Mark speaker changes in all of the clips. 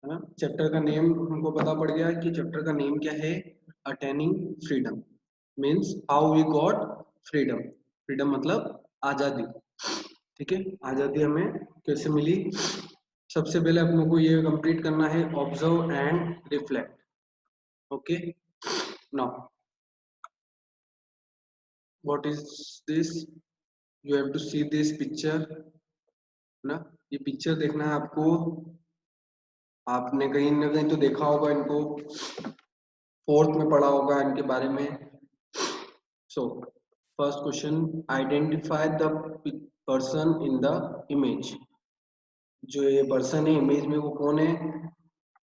Speaker 1: है ना। चैप्टर का नेम हमको पता पड़ गया कि चैप्टर का नेम क्या है, attaining freedom, means how we got freedom. Freedom मतलब आजादी, ठीक है। आजादी हमें कैसे मिली, सबसे पहले अपनों को ये कंप्लीट करना है, observe and reflect. Okay, now what is this, you have to see this picture ना। ये पिक्चर देखना है आपको, आपने कहीं ना कहीं तो देखा होगा इनको, फोर्थ में पढ़ा होगा इनके बारे में। So first question, identify the person in the image. जो ये पर्सन है इमेज में वो कौन है,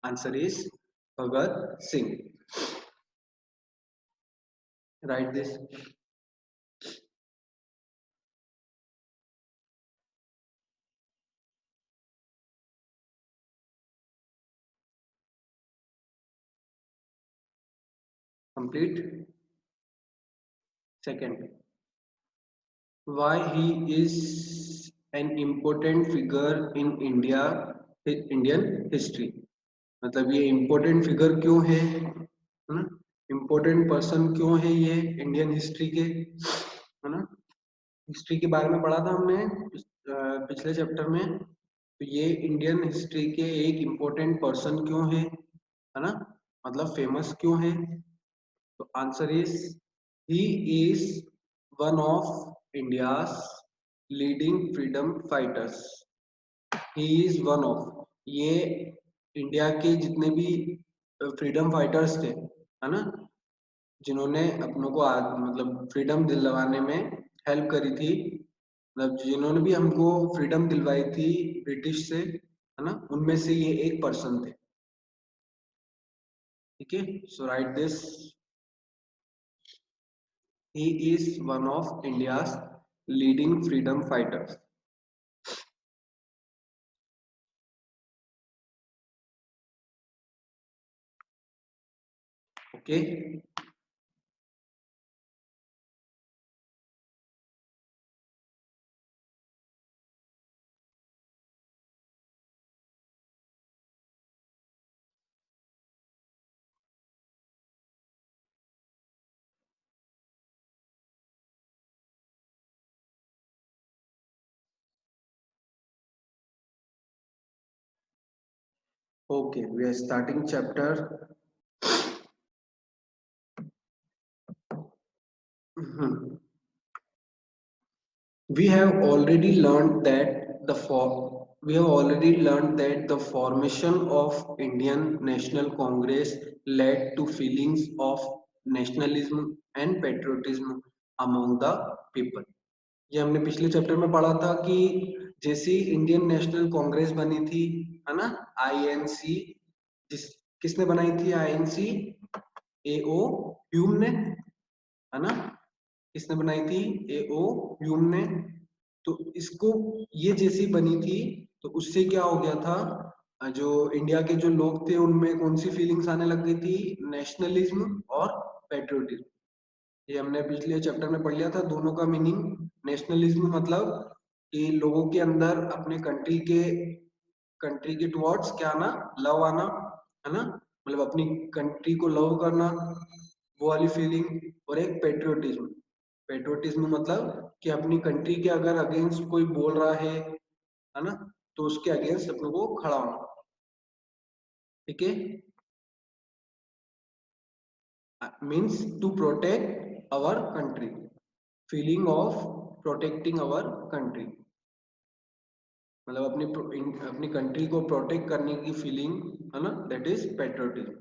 Speaker 1: answer is Bhagat Singh. Right this. Complete. Second, why he is an important figure in India, Indian history। मतलब ये important figure क्यों है ना, important person क्यों है ये इंडियन हिस्ट्री के, है ना। हिस्ट्री के बारे में पढ़ा था हमने पिछले चैप्टर में, तो ये इंडियन हिस्ट्री के एक इम्पोर्टेंट पर्सन क्यों है ना, मतलब फेमस क्यों है। तो answer is, he is one of India's leading freedom fighters. He is one of, ये इंडिया के जितने भी फ्रीडम फाइटर्स थे, है ना, जिन्होंने अपनों को मतलब फ्रीडम दिलवाने में हेल्प करी थी, मतलब जिन्होंने भी हमको फ्रीडम दिलवाई थी ब्रिटिश से, है ना, उनमें से ये एक पर्सन थे। ठीक है, so write this, he is one of India's leading freedom fighters। Okay, okay, we are starting chapter. We have already learned that we have already learned that the formation of Indian National Congress led to feelings of nationalism and patriotism among the people। ये हमने पिछले chapter में पढ़ा था कि जैसी Indian national Congress बनी थी, है ना, आईएनसी, जिस किसने बनाई थी आईएनसी, एओ ह्यूम ने, है ना, किसने बनाई थी, एओ ह्यूम ने। तो इसको, ये जैसी बनी थी, तो उससे क्या हो गया था, जो इंडिया के जो लोग थे उनमें कौन सी फीलिंग्स आने लग गई थी, नेशनलिज्म और पेट्रियोटिज्म। ये हमने पिछले चैप्टर में पढ़ लिया था दोनों का मीनिंग। नेशनलिज्म मतलब कि लोगों के अंदर अपने कंट्री के टुवर्ड्स क्या आना, लव आना, है ना, मतलब अपनी कंट्री को लव करना, वो वाली फीलिंग। और एक पेट्रियोटिज्म, पेट्रियोटिज्म मतलब कि अपनी कंट्री के अगर अगेंस्ट कोई बोल रहा है ना, तो उसके अगेंस्ट अपने को खड़ा होना। ठीक है, means to protect our country, feeling of protecting our country, मतलब अपनी कंट्री को प्रोटेक्ट करने की फीलिंग, है ना, that is patriotism.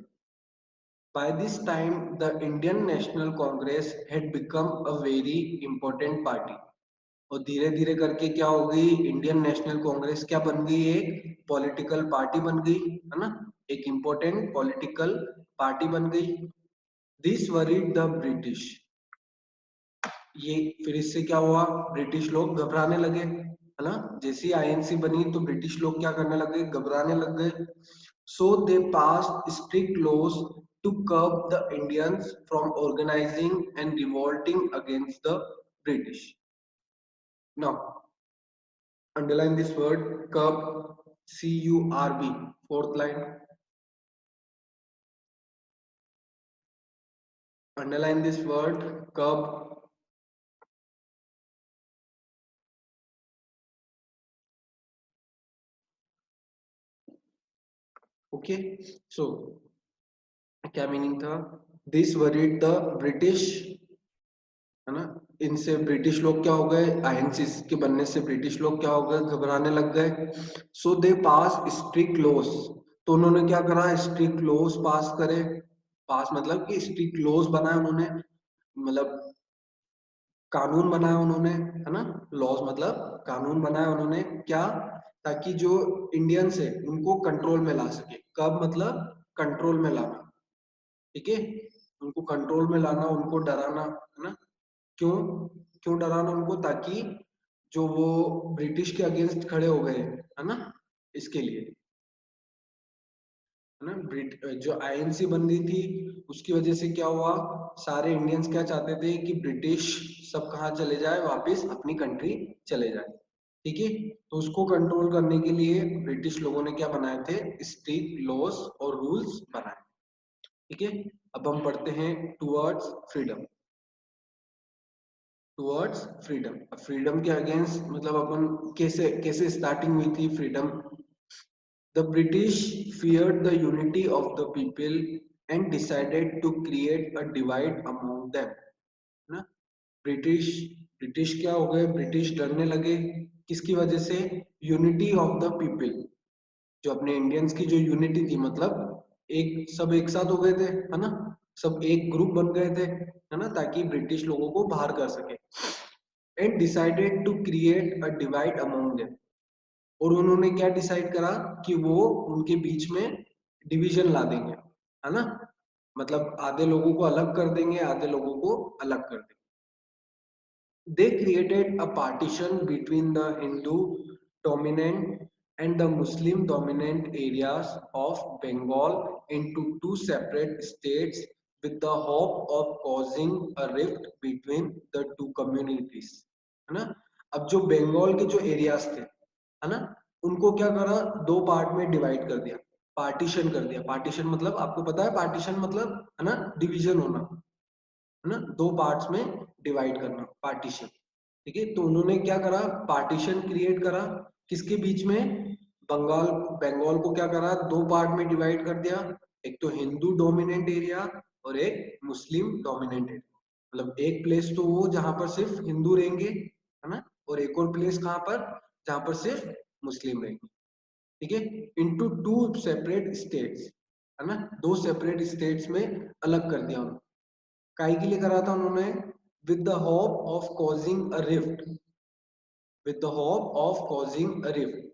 Speaker 1: By this time, the Indian National Congress had become a very important party। और धीरे धीरे करके क्या हो गई, इंडियन नेशनल कांग्रेस क्या बन गई, एक पॉलिटिकल पार्टी बन गई, है ना, एक इंपॉर्टेंट पॉलिटिकल पार्टी बन गई। दिस वरीड द ब्रिटिश, ये फिर इससे क्या हुआ, ब्रिटिश लोग घबराने लगे, है ना, जैसी आईएनसी बनी तो ब्रिटिश लोग क्या करने लगे, घबराने लग गए। So they passed strict laws to curb the Indians from organising and revolting against the British. Now underline this word curb, CURB, fourth line, underline this word, curb, okay. So क्या meaning था, this worried the British, है ना, इनसे British लोग क्या हो गए, INC के बनने से ब्रिटिश लोग क्या हो गए, घबराने लग गए। सो दे पास स्ट्रिक्ट लॉस, तो उन्होंने क्या करा, स्ट्रिक्ट लॉस पास करे, पास मतलब कि स्ट्रिक्ट लॉस बनाए उन्होंने, मतलब कानून बनाया उन्होंने, है ना, लॉस मतलब कानून बनाया उन्होंने, क्या, ताकि जो इंडियंस है उनको कंट्रोल में ला सके, कब मतलब कंट्रोल में लाना, ठीक है, उनको कंट्रोल में लाना, उनको डराना, है ना, क्यों, क्यों डराना उनको, ताकि जो वो ब्रिटिश के अगेंस्ट खड़े हो गए, है ना, इसके लिए, है ना, जो आईएनसी बन रही थी उसकी वजह से क्या हुआ, सारे इंडियंस क्या चाहते थे कि ब्रिटिश सब कहाँ चले जाए, वापस अपनी कंट्री चले जाए, ठीक है, तो उसको कंट्रोल करने के लिए ब्रिटिश लोगों ने क्या बनाए थे, स्ट्रिक्ट लॉस और रूल्स बनाए, ठीक है। अब हम पढ़ते हैं टुवर्ड्स फ्रीडम, टुवर्ड्स फ्रीडम, अब फ्रीडम के अगेंस्ट मतलब अपन कैसे कैसे स्टार्टिंग हुई थी freedom, the British feared the unity of the people and decided to create a divide among them, है ना, ब्रिटिश ब्रिटिश क्या हो गए, ब्रिटिश डरने लगे, किसकी वजह से, यूनिटी ऑफ द पीपल, जो अपने इंडियंस की जो यूनिटी थी, मतलब एक सब एक साथ हो गए थे, है ना, सब एक ग्रुप बन गए थे, है ना, ताकि ब्रिटिश लोगों को बाहर कर सके, and decided to create a divide among them, और उन्होंने क्या डिसाइड करा कि वो उनके बीच में डिवीजन ला देंगे, है ना, मतलब आधे लोगों को अलग कर देंगे, आधे लोगों को अलग कर देंगे। They created a partition between the Hindu dominant and the Muslim dominant areas of Bengal into two separate states with the hope of causing a rift between the two communities, है ना, अब जो बंगाल के जो एरियाज थे, है ना, उनको क्या करा, दो पार्ट में डिवाइड कर दिया, पार्टीशन कर दिया, पार्टीशन मतलब आपको पता है, पार्टीशन मतलब है ना, डिवीजन होना, है ना, दो पार्ट्स में डिवाइड करना, पार्टीशन, ठीक है, तो उन्होंने क्या करा, पार्टीशन क्रिएट करा, किसके बीच में, बंगाल, बंगाल को क्या करा, दो पार्ट में डिवाइड कर दिया, एक तो हिंदू डोमिनेंट एरिया और एक मुस्लिम डोमिनेंट एरिया, मतलब एक प्लेस तो वो जहां पर सिर्फ हिंदू रहेंगे, है ना, और एक और प्लेस कहां पर, जहां पर सिर्फ मुस्लिम रहेंगे, ठीक है, इनटू टू सेपरेट स्टेट्स, है ना, दो सेपरेट स्टेट्स में अलग कर दिया उन्होंने, काय के लिए करा था उन्होंने, with the hope of causing a rift, with the hope of causing a rift,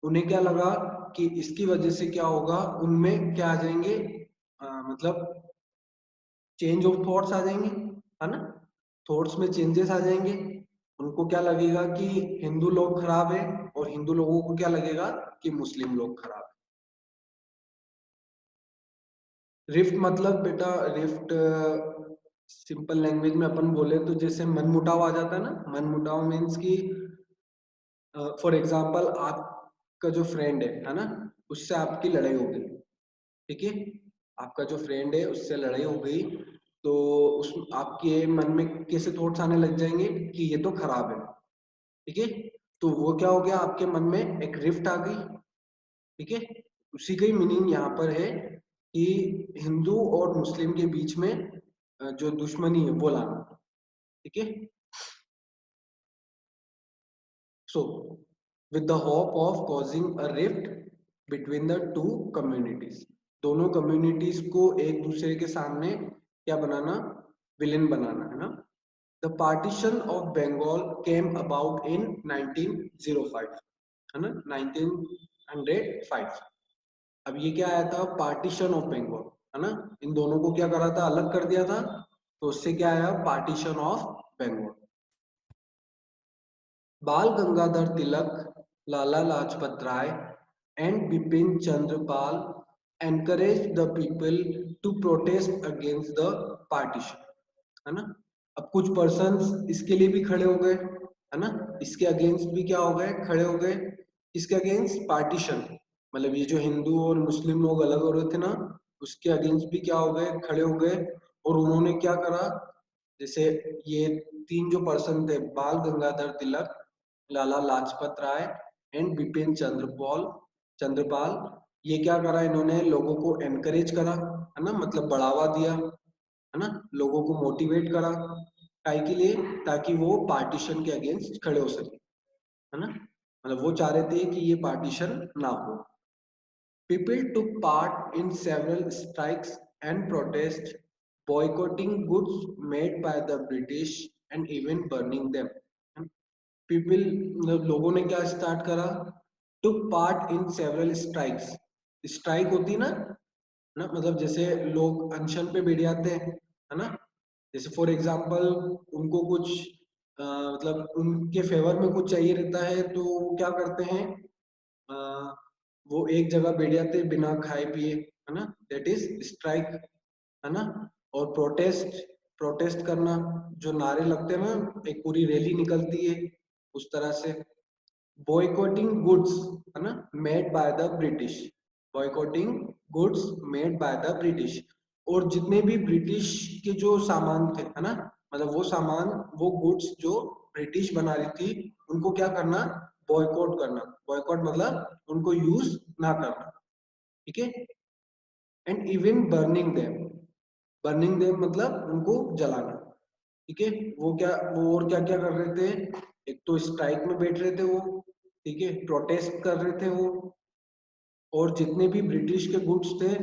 Speaker 1: उन्हें क्या लगा कि इसकी वजह से क्या होगा, उनमें क्या आ जाएंगे, मतलब चेंज ऑफ थॉट्स आ जाएंगे, है ना, थॉट्स में चेंजेस आ जाएंगे, उनको क्या लगेगा कि हिंदू लोग खराब है, और हिंदू लोगों को क्या लगेगा कि मुस्लिम लोग खराब है। रिफ्ट मतलब बेटा, रिफ्ट सिंपल लैंग्वेज में अपन बोले तो जैसे मनमुटाव आ जाता है ना, मनमुटाव मीन्स कि फॉर एग्जाम्पल आपका जो फ्रेंड है ना, उससे आपकी लड़ाई हो गई, ठीक है, आपका जो फ्रेंड है उससे लड़ाई हो गई, तो उस आपके मन में कैसे थॉट्स आने लग जाएंगे कि ये तो खराब है, ठीक है, तो वो क्या हो गया, आपके मन में एक रिफ्ट आ गई, ठीक है, उसी का ही मीनिंग यहाँ पर है कि हिंदू और मुस्लिम के बीच में जो दुश्मनी है वो लाना, ठीक है। So, with the hope of causing a rift between the two communities, दोनों communities को एक दूसरे के सामने क्या बनाना, विलेन बनाना, है ना। The partition of Bengal came about in 1905, है ना, 1905। अब ये क्या आया था, पार्टीशन ऑफ बंगाल, है ना, इन दोनों को क्या करा था, अलग कर दिया था, तो उससे क्या आया, पार्टीशन ऑफ बंगाल। बाल Gangadhar Tilak, Lala Lajpat Rai and Bipin Chandra Pal encouraged the people to protest against the partition, है ना, अब कुछ पर्सन्स इसके लिए भी खड़े हो गए, है ना, इसके अगेंस्ट भी क्या हो गए, खड़े हो गए, किसके अगेंस्ट? पार्टीशन। मतलब ये जो हिंदू और मुस्लिम लोग अलग हो रहे थे ना, उसके अगेंस्ट भी क्या हो गए? खड़े हो गए। और उन्होंने क्या करा? जैसे ये तीन जो पर्सन थे, बाल गंगाधर तिलक, लाला लाजपत राय एंड बिपिन चंद्रपाल, ये क्या करा? इन्होंने लोगों को एनकरेज करा, है ना, मतलब बढ़ावा दिया, है ना, लोगों को मोटिवेट करा, काय के लिए? ताकि वो पार्टीशन के अगेंस्ट खड़े हो सके, है ना। मतलब वो चाह रहे थे कि ये पार्टीशन ना हो। People took part in several strikes and protests, boycotting goods made by the British and even burning them. People, लोगों ने क्या स्टार्ट करा? took part in several strikes. Strike होती ना, मतलब जैसे लोग अनशन पे बैठ जाते हैं, है ना। जैसे फॉर एग्जांपल उनको कुछ मतलब उनके फेवर में कुछ चाहिए रहता है, तो वो क्या करते हैं? अ, वो एक जगह बैठ जाते हैं बिना खाए पिए, है ना, दैट इज स्ट्राइक, है ना। और प्रोटेस्ट, प्रोटेस्ट करना, जो नारे लगते हैं ना, एक पूरी रैली निकलती है उस तरह से। बॉयकॉटिंग गुड्स, है ना, made by the British, boycotting goods made by the British. और जितने भी ब्रिटिश के जो सामान थे, है ना, मतलब वो सामान, वो गुड्स जो ब्रिटिश बना रही थी, उनको क्या करना? बॉयकॉट करना। बॉयकॉट मतलब उनको यूज ना करना, ठीक है। एंड इवन बर्निंग देम मतलब उनको जलाना, ठीक है। वो क्या, वो और क्या क्या कर रहे थे? एक तो स्ट्राइक में बैठ रहे थे वो, ठीक है, प्रोटेस्ट कर रहे थे वो, और जितने भी ब्रिटिश के गुड्स थे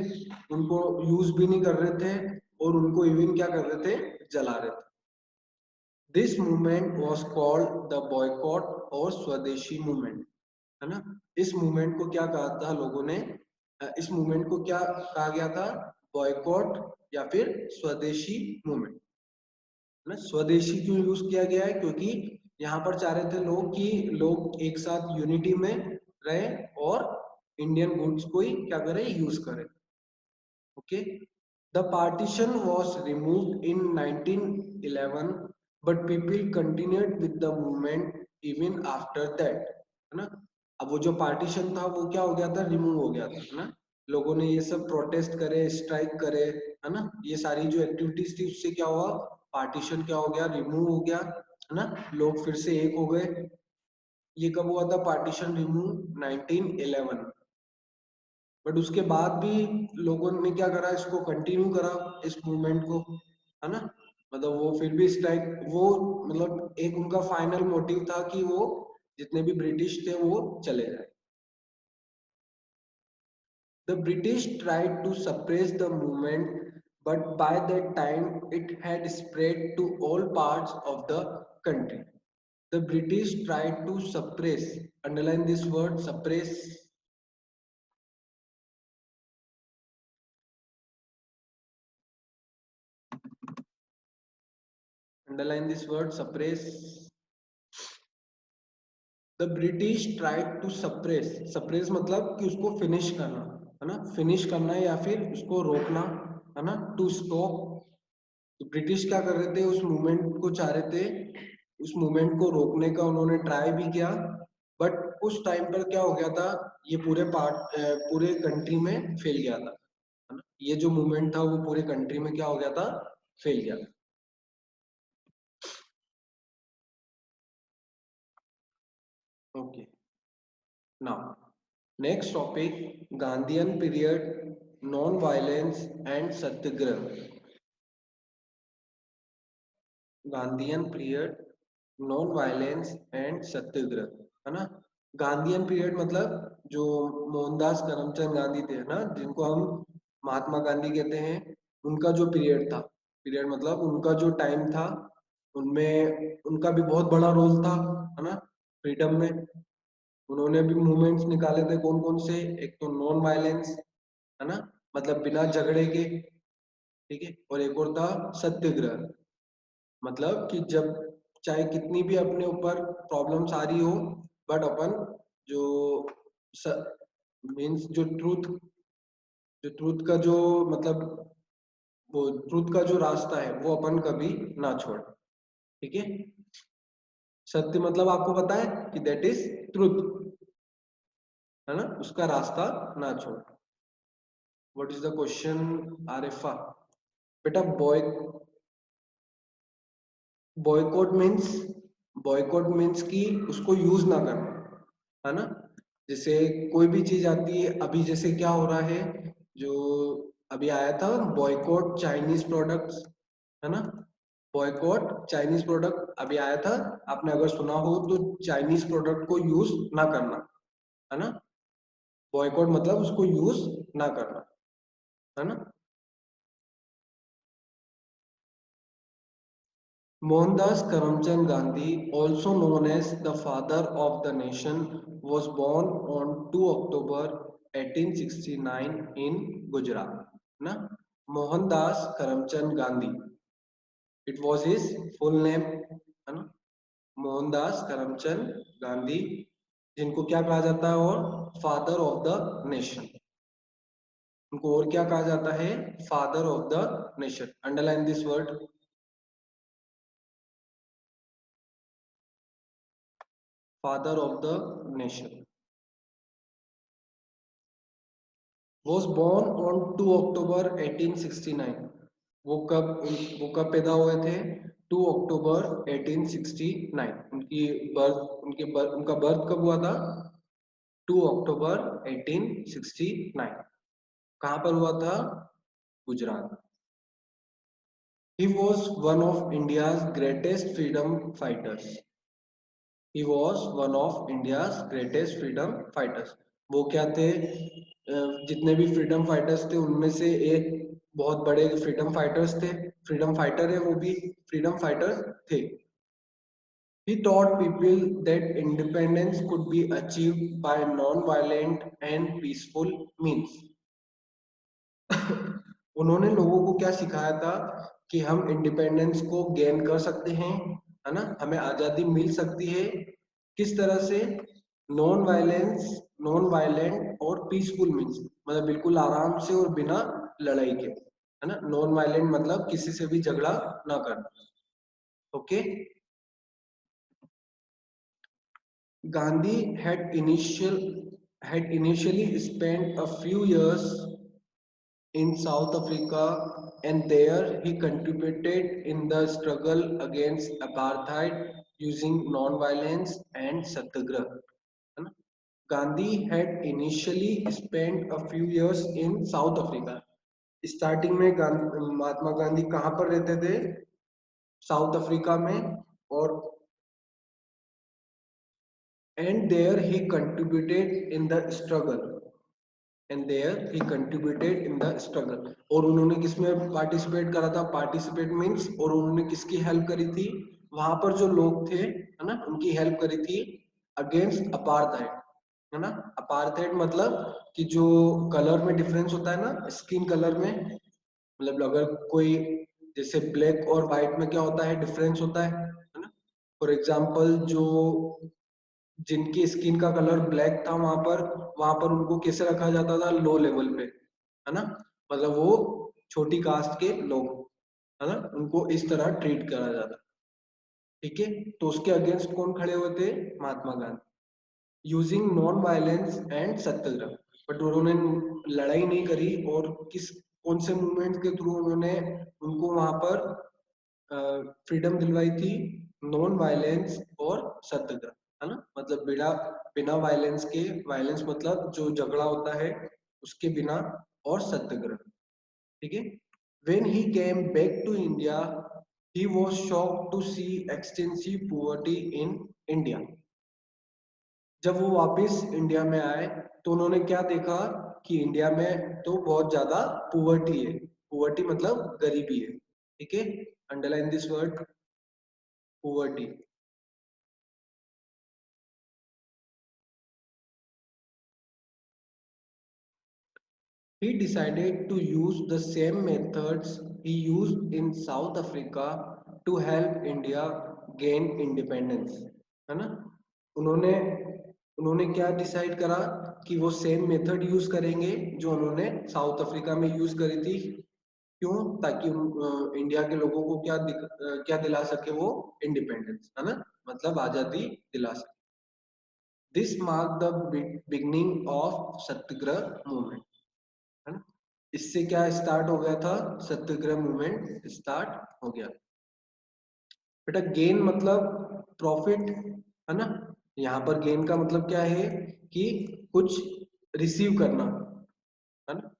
Speaker 1: उनको यूज भी नहीं कर रहे थे, और उनको इवन क्या कर रहे थे? जला रहे थे। This movement was called the boycott और स्वदेशी मूवमेंट, है ना। इस मूवमेंट को क्या कहा था लोगों ने? इस मूवमेंट को क्या कहा गया था? बॉयकॉट या फिर स्वदेशी मूवमेंट, है ना। स्वदेशी क्यों यूज किया गया है? क्योंकि यहाँ पर चाह रहे थे लोग कि लोग एक साथ यूनिटी में रहे और इंडियन गुड्स को ही क्या करें? यूज करें। Okay, the partition was removed in 1911, but people continued with the movement even after that, है ना। अब वो जो पार्टीशन था वो क्या हो गया था? रिमूव हो गया था, है ना। लोगों ने ये सब प्रोटेस्ट करे, स्ट्राइक करे, है ना, ये सारी जो एक्टिविटीज थी उससे क्या हुआ? पार्टीशन क्या हो गया? रिमूव हो गया, है ना। लोग फिर से एक हो गए। ये कब हुआ था पार्टीशन रिमूव? 1911। बट उसके बाद भी लोगों ने क्या करा? इसको कंटिन्यू करा, इस मूवमेंट को, है ना। मतलब वो फिर भी स्ट्राइक, वो मतलब एक उनका फाइनल मोटिव था कि वो जितने भी ब्रिटिश थे वो चले जाए। The British tried to suppress the movement, but by that time it had spread to all parts of the country. The British tried to suppress, underline this word, suppress, underline this word, suppress. The British tried to suppress, suppress मतलब कि उसको finish करना, है ना, finish करना या फिर उसको रोकना, है ना, टू स्टॉप। तो ब्रिटिश क्या कर रहे थे? उस मूवमेंट को चाह रहे थे, उस मूवमेंट को रोकने का उन्होंने ट्राई भी किया, बट उस टाइम पर क्या हो गया था? ये पूरे कंट्री में फैल गया था, है ना। ये जो मूवमेंट था वो पूरे कंट्री में क्या हो गया था? फैल गया था। Okay, now next topic, Gandhian period, non-violence and satyagrah. Gandhian period, non violence and satyagraha, है ना। गांधीयन पीरियड मतलब जो मोहनदास करमचंद गांधी थे, है ना, जिनको हम महात्मा गांधी कहते हैं, उनका जो पीरियड था, पीरियड मतलब उनका जो टाइम था, उनमें उनका भी बहुत बड़ा रोल था, है ना, फ्रीडम में। उन्होंने भी मूवमेंट्स निकाले थे, कौन कौन से? एक तो नॉन वायलेंस, है ना, मतलब बिना झगड़े के, ठीक है, और एक और था सत्याग्रह, मतलब कि जब चाहे कितनी भी अपने ऊपर प्रॉब्लम्स आ रही हो, बट अपन जो मीन्स जो ट्रूथ का जो मतलब वो ट्रूथ का जो रास्ता है वो अपन कभी ना छोड़, ठीक है। सत्य मतलब आपको पता है कि दैट इज ट्रूथ, है ना, उसका रास्ता ना छोड़। What is the question Arifa? बेटा बॉयकॉट मीन्स, बॉयकॉट मीन्स कि उसको यूज ना करना, है ना। जैसे कोई भी चीज आती है, अभी जैसे क्या हो रहा है, जो अभी आया था बॉयकॉट चाइनीज प्रोडक्ट्स, है ना। बॉयकॉट चाइनीज प्रोडक्ट अभी आया था, आपने अगर सुना हो तो, चाइनीज प्रोडक्ट को यूज ना करना, है ना। बॉयकॉट मतलब उसको यूज ना करना, है ना। Mohandas Karamchand Gandhi, also known as the father of the nation, was born on 2 October 1869 in Gujarat. Na? Mohandas Karamchand Gandhi. It was his full name. है ना? मोहनदास करमचंद गांधी, जिनको क्या कहा जाता है और फादर ऑफ द नेशन, उनको और क्या कहा जाता है, father of the nation. Underline this word, father of the nation. was born on 2 अक्टूबर 1869। वो कब पैदा हुए थे? 2 अक्टूबर 1869। उनका बर्थ कब हुआ था? 2 अक्टूबर 1869। कहाँ पर हुआ था? Gujarat. He was one of India's greatest freedom fighters. He was one of India's greatest freedom fighters. वो क्या थे? जितने भी फ्रीडम फाइटर्स थे उनमें से एक बहुत बड़े फ्रीडम फाइटर्स थे, फ्रीडम फाइटर है वो भी, फ्रीडम फाइटर थे। He taught people that independence could be achieved by non-violent and peaceful means. उन्होंने लोगों को क्या सिखाया था कि हम इंडिपेंडेंस को गेन कर सकते हैं, है ना, हमें आजादी मिल सकती है। किस तरह से? नॉन वायलेंस, नॉन वायलेंट और पीसफुल मीन्स, मतलब बिल्कुल आराम से और बिना लड़ाई के, है ना। नॉन वायलेंट मतलब किसी से भी झगड़ा ना करना। Okay. Gandhi had initially spent a few years in South Africa, and there he contributed in the struggle against apartheid using non-violence and satyagraha. है ना? Gandhi had initially spent a few years in South Africa. Starting में महात्मा गांधी कहाँ पर रहते थे? South Africa में। और and there he contributed in the struggle, and there he contributed in the struggle। और उन्होंने किसमें पार्टिसिपेट करा था? पार्टिसिपेट मीन्स, और उन्होंने किसकी हेल्प करी थी? वहां पर जो लोग थे, है ना, उनकी हेल्प करी थी अगेंस्ट अपार्थाइड, है ना। अपार्थाइड मतलब कि जो कलर में डिफरेंस होता है ना, स्किन कलर में, मतलब अगर कोई, जैसे ब्लैक और व्हाइट में क्या होता है, डिफरेंस होता है ना। फॉर एग्जाम्पल, जो जिनकी स्किन का कलर ब्लैक था, वहां पर उनको कैसे रखा जाता था? लो लेवल पे, है ना। मतलब वो छोटी कास्ट के लोग, है ना, उनको इस तरह ट्रीट करा जाता। ठीक है। तो उसके अगेंस्ट कौन खड़े हुए थे? Mahatma Gandhi, using non violence and satyagraha. But उन्होंने लड़ाई नहीं करी, और कौन से मूवमेंट के थ्रू उन्होंने उनको वहां पर फ्रीडम दिलवाई थी? नॉन वायलेंस और सत्याग्रह, है ना। मतलब बिना बिना वायलेंस के, वायलेंस मतलब जो झगड़ा होता है उसके बिना, और सत्याग्रह। ठीक है। When he came back to India, he was shocked to see extensive poverty in India. जब वो वापस इंडिया में आए तो उन्होंने क्या देखा कि इंडिया में तो बहुत ज्यादा पुअर्टी है। पुअर्टी मतलब गरीबी है। ठीक है। Underline this word, poverty. He decided to use the same methods he used in South Africa to help India gain independence, है ना। उन्होंने उन्होंने क्या डिसाइड करा कि वो सेम मेथड यूज करेंगे जो उन्होंने साउथ अफ्रीका में यूज करी थी। क्यों? ताकि इंडिया के लोगों को क्या दिला सके वो? इंडिपेंडेंस, है ना, मतलब आजादी दिला सके। This mark the beginning of Satyagraha movement, है ना। इससे क्या स्टार्ट हो गया था, सत्याग्रह मूवमेंट स्टार्ट हो गया। बेटा गेन मतलब प्रॉफिट, है ना। यहाँ पर गेन का मतलब क्या है कि कुछ रिसीव करना, है ना।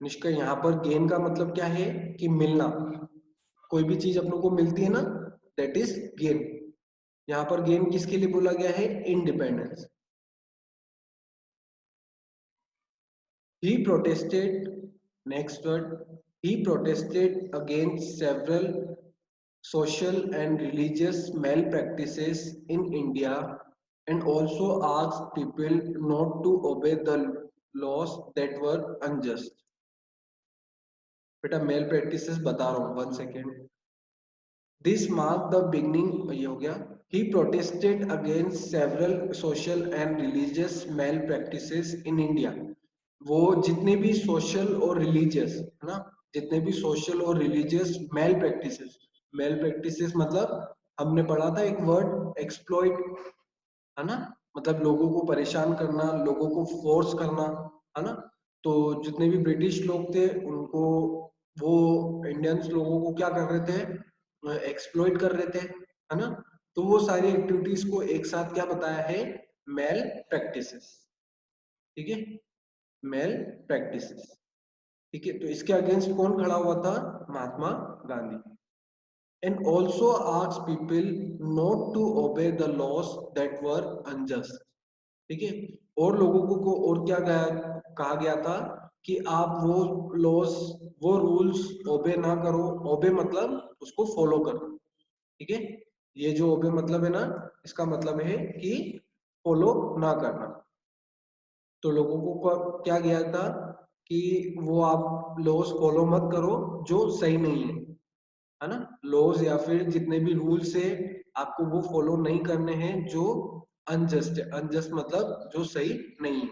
Speaker 1: निष्कर्ष यहाँ पर गेन का मतलब क्या है कि मिलना, कोई भी चीज अपनों को मिलती है ना, दैट इज गेन। यहाँ पर गेन किसके लिए बोला गया है, independence. He protested, next word, he protested against several social and religious malpractices in India and also asked people not to obey the laws that were unjust. बेटा malpractices बता रहा हूँ, 1 second. This mark the beginning, ये हो गया। He protested against several social and religious malpractices in India. वो जितने भी सोशल और रिलीजियस, है ना, जितने भी सोशल और रिलीजियस मेल प्रैक्टिसेस मतलब हमने पढ़ा था एक वर्ड एक्सप्लॉइट, है ना, मतलब लोगों को परेशान करना, लोगों को फोर्स करना, है ना। तो जितने भी ब्रिटिश लोग थे उनको, वो इंडियंस लोगों को क्या कर रहे थे, एक्सप्लॉइट कर रहे थे, है ना। तो वो सारी एक्टिविटीज को एक साथ क्या बताया है, मेल प्रैक्टिसेस। ठीक है, मेल प्रैक्टिसेस। ठीक है, तो इसके अगेंस्ट कौन खड़ा हुआ था, Mahatma Gandhi. And also asked people not to obey the laws that were unjust. ठीक है, और लोगों को और क्या कहा गया था कि आप वो लॉस, वो रूल्स ओबे ना करो। ओबे मतलब उसको फॉलो करना। ठीक है, ये जो ओबे मतलब है ना, इसका मतलब है कि फॉलो ना करना। तो लोगों को क्या गया था कि वो आप लॉस फॉलो मत करो जो सही नहीं है ना। लॉज या फिर जितने भी रूल्स है आपको वो फॉलो नहीं करने हैं जो अनजस्ट है। अनजस्ट मतलब जो सही नहीं है।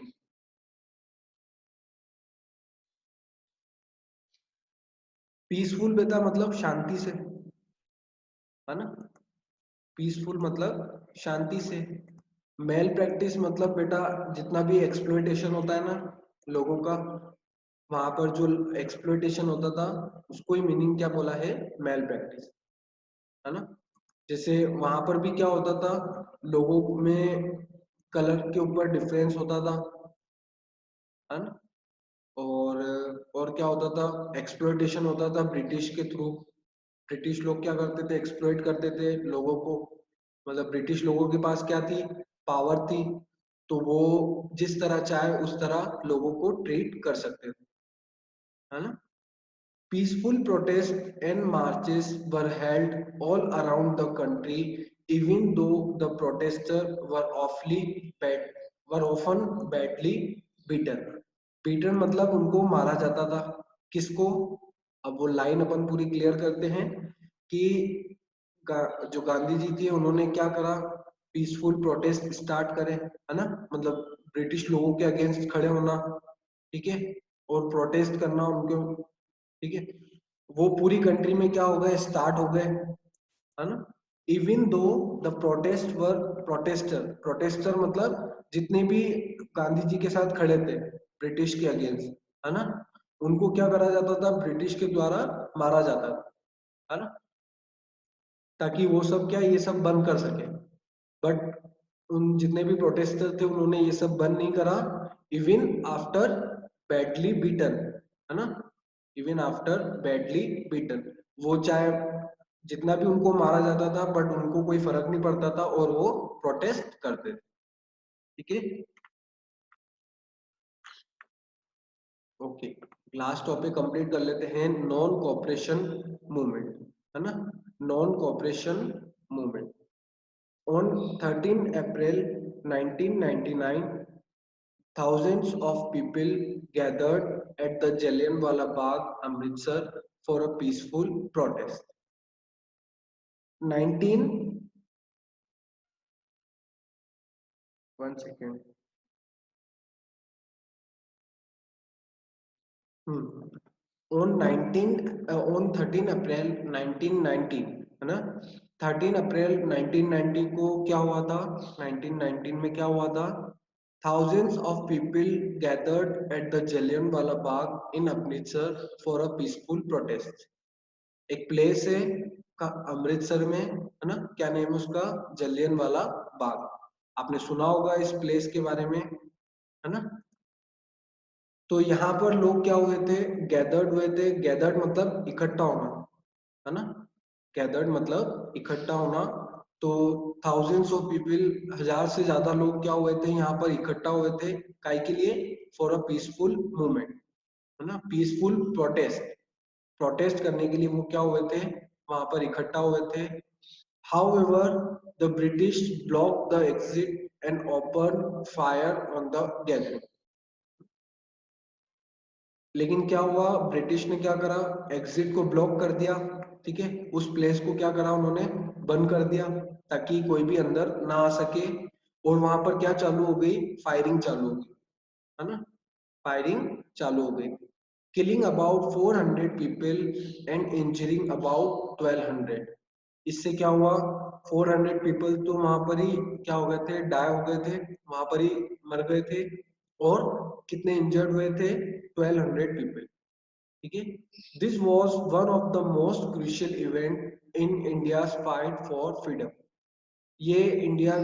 Speaker 1: पीसफुल बेटा मतलब शांति से, है ना। पीसफुल मतलब शांति से। मेल प्रैक्टिस मतलब बेटा जितना भी एक्सप्लॉइटेशन होता है ना लोगों का, वहां पर जो एक्सप्लॉइटेशन होता था उसको ही मीनिंग क्या बोला है, मेल प्रैक्टिस, है ना। जैसे वहां पर भी क्या होता था, लोगों में कलर के ऊपर डिफरेंस होता था, है ना। और क्या होता था, एक्सप्लॉइटेशन होता था ब्रिटिश के थ्रू। ब्रिटिश लोग क्या करते थे, एक्सप्लॉइट करते थे लोगों को। मतलब ब्रिटिश लोगों के पास क्या थी, पावर थी, तो वो जिस तरह चाहे उस तरह लोगों को ट्रीट कर सकते थे, है ना। Peaceful protests and marches were held all around the country, even though the protesters were often badly beaten. Beaten मतलब उनको मारा जाता था। किसको, अब वो लाइन अपन पूरी क्लियर करते हैं कि जो गांधी जी थे उन्होंने क्या करा, पीसफुल प्रोटेस्ट स्टार्ट करे, है ना। मतलब ब्रिटिश लोगों के अगेंस्ट खड़े होना, ठीक है, और प्रोटेस्ट करना उनके, ठीक है। वो पूरी कंट्री में क्या हो गए, स्टार्ट हो गए, है ना। Even though the protest were protester, protester मतलब जितने भी गांधी जी के साथ खड़े थे ब्रिटिश के अगेंस्ट, है ना, उनको क्या करा जाता था, ब्रिटिश के द्वारा मारा जाता था, है ना, ताकि वो सब क्या ये सब बंद कर सके। बट उन जितने भी प्रोटेस्टर थे उन्होंने ये सब बंद नहीं करा, इवन आफ्टर बैडली बीटन, है ना। इवन आफ्टर बैडली बीटन, वो चाहे जितना भी उनको मारा जाता था बट उनको कोई फर्क नहीं पड़ता था और वो प्रोटेस्ट करते थे। ठीक है, ओके। लास्ट टॉपिक कंप्लीट कर लेते हैं, नॉन कोऑपरेशन मूवमेंट, है ना। Non cooperation movement. On 13 April 1999, thousands of people gathered at the Jallianwala Bagh, Amritsar for a peaceful protest. 19, 1 second. Hmm. On 13 April 1919, है ना। 13 अप्रैल 1990 को क्या हुआ था, 1919 में क्या हुआ था, thousands of people gathered at the Jallianwala Bagh in Amritsar for a peaceful protest। एक प्लेस है का अमृतसर में, है ना, क्या नेम है उसका, जलियनवाला बाग। आपने सुना होगा इस प्लेस के बारे में, है ना। तो यहाँ पर लोग क्या हुए थे, गैदर्ड हुए थे। गैदर्ड मतलब इकट्ठा होना, है ना। गैदर्ड मतलब इकट्ठा होना। तो थाउजेंड्स ऑफ पीपल, हजार से ज्यादा लोग क्या हुए थे, यहाँ पर इकट्ठा हुए थे, काय के लिए, फॉर अ पीसफुल मूवमेंट, है ना, पीसफुल प्रोटेस्ट। प्रोटेस्ट करने के लिए वो क्या हुए थे, वहां पर इकट्ठा हुए थे। However, the British blocked the exit and opened fire on the gathering। लेकिन क्या हुआ, ब्रिटिश ने क्या करा, एग्जिट को ब्लॉक कर दिया। ठीक है, उस प्लेस को क्या करा उन्होंने, बंद कर दिया, ताकि कोई भी अंदर ना आ सके। और वहां पर क्या चालू हो गई, फायरिंग चालू हो गई, है ना, फायरिंग चालू हो गई। Killing about 400 people and injuring about 1200। इससे क्या हुआ, 400 पीपल तो वहां पर ही क्या हो गए थे, डाई हो गए थे, वहां पर ही मर गए थे। और कितने इंजर्ड हुए थे, 1200 पीपल। ठीक है, this was one of the most crucial event in India fight for freedom. ये इंडिया,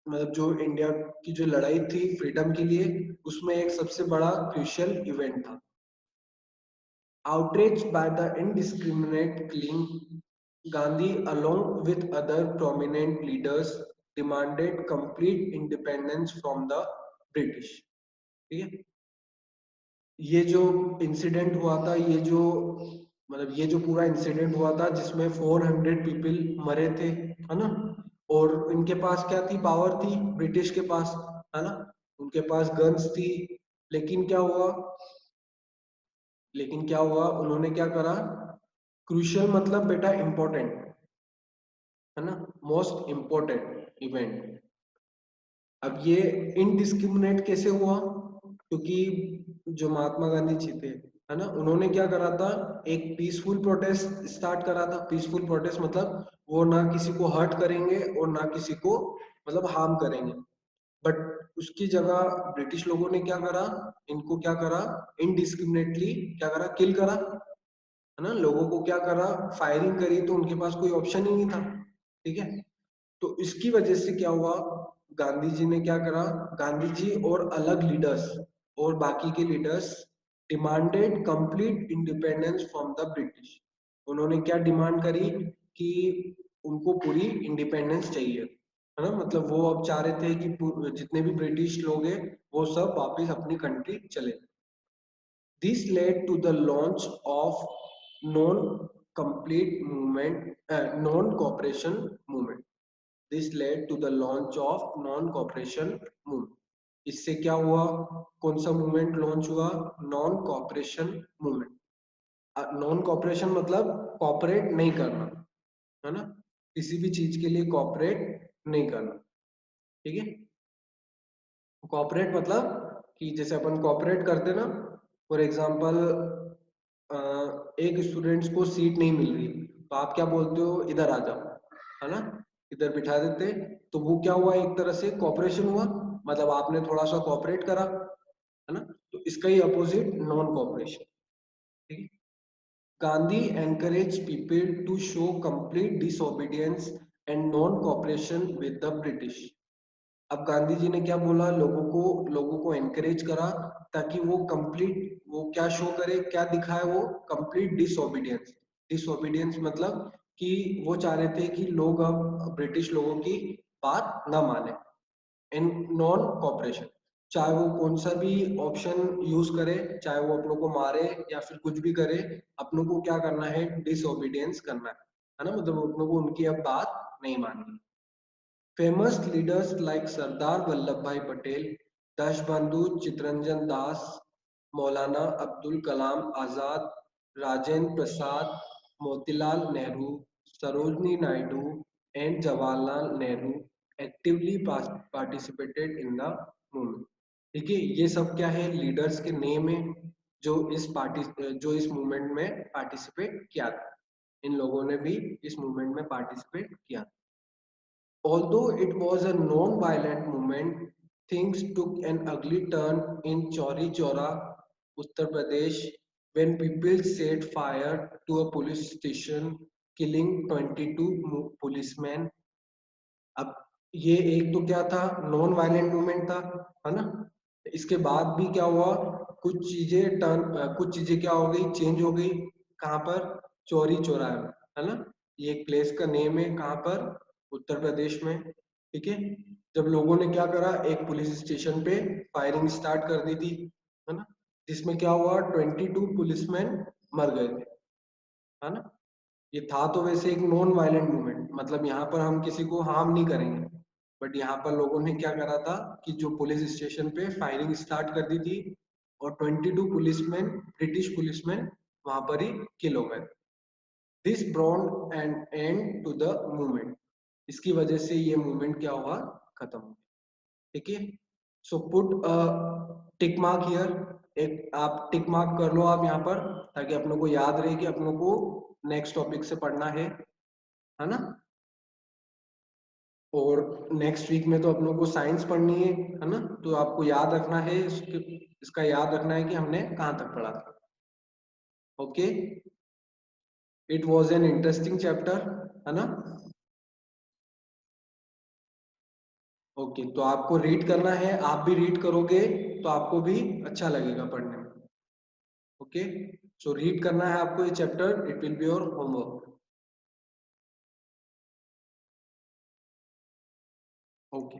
Speaker 1: मतलब जो इंडिया की जो लड़ाई थी फ्रीडम के लिए, उसमें एक सबसे बड़ा क्रूशियल इवेंट था। Outraged by the indiscriminate killing, Gandhi, along with other prominent leaders, demanded complete independence from the British। ठीक है, ये जो इंसिडेंट हुआ था, ये जो मतलब ये जो पूरा इंसिडेंट हुआ था जिसमें 400 पीपल मरे थे, है ना। और इनके पास क्या थी, पावर थी ब्रिटिश के पास, है ना, उनके पास गन्स थी। लेकिन क्या हुआ, लेकिन क्या हुआ, उन्होंने क्या करा, क्रूशियल मतलब बेटा इंपॉर्टेंट, है ना, मोस्ट इंपॉर्टेंट इवेंट। अब ये इनडिस्क्रिमिनेट कैसे हुआ, क्योंकि जो महात्मा गांधी जी थे, है ना, उन्होंने क्या करा था, एक पीसफुल प्रोटेस्ट स्टार्ट करा था। पीसफुल प्रोटेस्ट मतलब वो ना किसी को हर्ट करेंगे और ना किसी को मतलब हार्म करेंगे। बट उसकी जगह ब्रिटिश लोगों ने क्या करा, इनको क्या करा, इनडिस्क्रिमिनेटली क्या करा, किल करा, है ना, लोगों को क्या करा, फायरिंग करी। तो उनके पास कोई ऑप्शन ही नहीं था। ठीक है, तो इसकी वजह से क्या हुआ, गांधी जी ने क्या करा, गांधी जी और अलग लीडर्स और बाकी के leaders demanded complete independence from the British. उन्होंने क्या डिमांड करी कि उनको पूरी इंडिपेंडेंस चाहिए, है ना, मतलब वो अब चाह रहे थे कि जितने भी ब्रिटिश लोग हैं वो सब वापस अपनी कंट्री चले। This led to the launch of non-complete movement, non-cooperation movement. This led to the launch of non-cooperation movement. इससे क्या हुआ, कौन सा मूवमेंट लॉन्च हुआ, non cooperation movement. Non cooperation मतलब कॉपरेट नहीं करना, है ना, किसी भी चीज के लिए कॉपरेट नहीं करना। ठीक है, कॉपरेट मतलब कि जैसे अपन कॉपरेट करते ना, फॉर एग्जांपल एक स्टूडेंट्स को सीट नहीं मिल रही, तो आप क्या बोलते हो, इधर आ जाओ, है ना, इधर बिठा देते। तो वो क्या हुआ, एक तरह से कॉपरेशन हुआ, मतलब आपने थोड़ा सा कॉपरेट करा, है ना। तो इसका ही अपोजिट नॉन कॉपरेशन। ठीक है, Gandhi encourage people to show complete disobedience and non cooperation with the British. अब गांधी जी ने क्या बोला, लोगों को एनकरेज करा ताकि वो कंप्लीट, वो क्या शो करे, क्या दिखाए, वो कंप्लीट डिसोबीडियंस। डिसोबीडियंस मतलब कि वो चाह रहे थे कि लोग अब ब्रिटिश लोगों की बात ना माने। एंड नॉन कॉपरेशन, चाहे वो कौन सा भी ऑप्शन यूज करे, चाहे वो अपनों को मारे या फिर कुछ भी करे, अपनों को क्या करना है, डिसोबीडियंस करना है ना, मतलब अपनों को उनकी अब बात नहीं माननी। Famous leaders like Sardar Vallabhbhai Patel, Dashbandhu Chitranjan Das, Maulana Abdul Kalam Azad, Rajendra Prasad, Motilal Nehru, Sarojini Naidu, and Jawaharlal Nehru actively participated in the movement। ठीक है, ये सब क्या है, लीडर्स के नेम है जो इस मूवमेंट में पार्टिसिपेट किया था। इन लोगों ने भी इस मूवमेंट में पार्टिसिपेट किया। Although it was a non-violent movement, things took an ugly turn in Chauri Chaura, Uttar Pradesh, when people set fire to a police station, killing 22 policemen. अब ये एक तो क्या था, नॉन वायलेंट मूवमेंट था, है ना। इसके बाद भी क्या हुआ, कुछ चीजें क्या हो गई, चेंज हो गई। कहाँ पर, चौरी चौराहे में, है ना। ये एक प्लेस का नेम है, कहाँ पर, उत्तर प्रदेश में। ठीक है। जब लोगों ने क्या करा, एक पुलिस स्टेशन पे फायरिंग स्टार्ट कर दी थी, है ना, जिसमें क्या हुआ, 22 पुलिसमैन मर गए थे, है ना। ये था तो वैसे एक नॉन वायलेंट मूवमेंट, मतलब यहाँ पर हम किसी को हार्म नहीं करेंगे, बट यहाँ पर लोगों ने क्या करा था कि जो पुलिस स्टेशन पे फायरिंग स्टार्ट कर दी थी, और 22 पुलिसमैन, ब्रिटिश पुलिसमैन वहां पर ही किल हो गए। This brought an end to the movement. इसकी वजह से ये मूवमेंट क्या हुआ, खत्म हो गया। ठीक है। So put tick mark here, एक आप टिक मार्क कर लो आप यहाँ पर, ताकि अपनों को याद रहे कि अपनों को नेक्स्ट टॉपिक से पढ़ना है ना। और नेक्स्ट वीक में तो अपनों को साइंस पढ़नी है ना। तो आपको याद रखना है, इसका याद रखना है कि हमने कहाँ तक पढ़ा था। Okay, it was an interesting chapter, है ना। ओके, तो आपको रीड करना है, आप भी रीड करोगे तो आपको भी अच्छा लगेगा पढ़ने में। ओके, सो रीड करना है आपको ये chapter, it will be your homework. Okay.